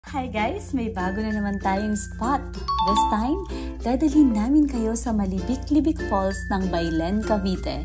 Hi guys! May bago na naman tayong spot. This time, dadalhin namin kayo sa Malibik-Libik Falls ng Bailen, Cavite.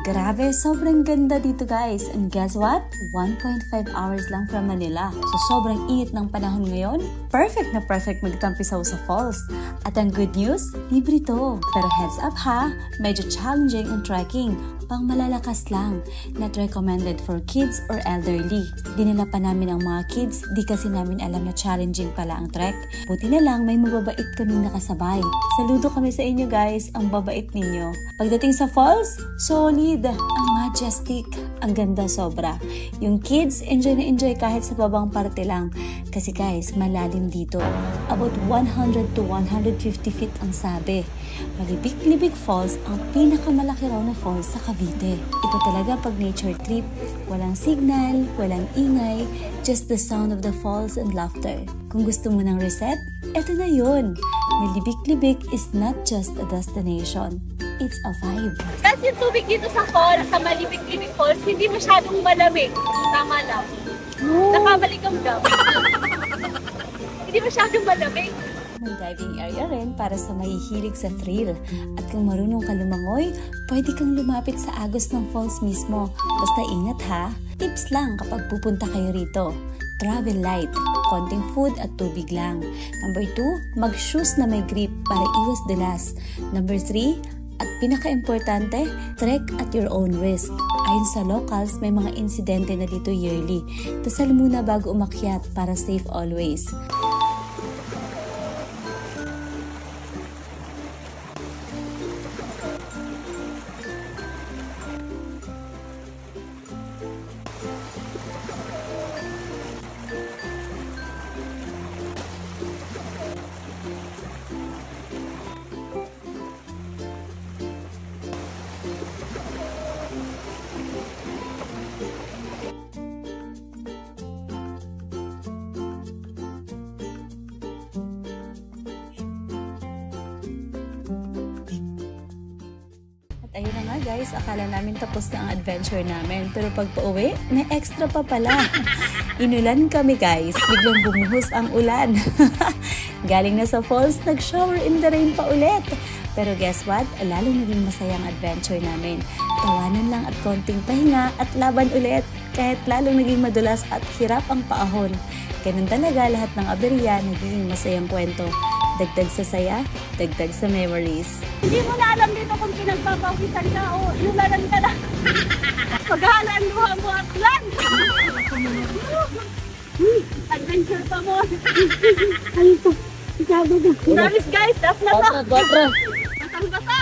Grabe, sobrang ganda dito guys. And guess what? 1.5 hours lang from Manila. So sobrang init ng panahon ngayon. Perfect na perfect magtampisaw sa falls. At ang good news, libre to. Pero heads up ha, medyo challenging ang trekking. Pang malalakas lang. Not recommended for kids or elderly. Dinala pa namin ang mga kids, di kasi namin alam na challenging pala ang trek. Buti na lang may mababait kaming nakasabay. Saludo kami sa inyo guys, ang babait ninyo. Pagdating sa falls, solid. Ang majestic. Ang ganda sobra. Yung kids, enjoy na enjoy kahit sa babang parte lang. Kasi guys, malalim dito. About 100 to 150 feet ang sabi. Malibik-Libik Falls ang pinakamalaki raw na falls sa Cavite. Ito talaga pag nature trip. Walang signal, walang ingay, just the sound of the falls and laughter. Kung gusto mo ng reset, eto na yun. Malibik-Libik is not just a destination. It's a vibe. Kasi yung tubig dito sa falls, sa Malibik-Libik Falls, hindi masyadong malamig. Tama lang. Nakamalikam daw. Hindi masyadong malamig. May diving area rin para sa mahihilig sa thrill. At kung marunong ka lumangoy, pwede kang lumapit sa agos ng falls mismo. Basta ingat ha. Tips lang kapag pupunta kayo rito. Travel light. Konting food at tubig lang. Number 2, mag-shoes na may grip para iwas dulas. Number 3, at pinaka-importante, trek at your own risk. Ayon sa locals, may mga insidente na dito yearly. Dasal muna bago umakyat para safe always. Ayun na nga guys, akala namin tapos na ang adventure namin. Pero pag pauwi, may extra pa pala. Inulan kami guys, biglang bumuhos ang ulan. Galing na sa falls, nag-shower in the rain pa ulit. Pero guess what? Lalong naging masayang adventure namin. Tawanan lang at konting pahinga at laban ulit. Kahit lalong naging madulas at hirap ang paahon. Ganun talaga lahat ng aberya, naging masayang kwento. Dagdag sa saya, dagdag sa memories. Hindi mo na alam dito kung pinagpapawisan ka o lularan ka na. Paghalaan luha mo at lan. Adventure pa mo. Ay ito. Promise guys, that's na to. Basang-basa.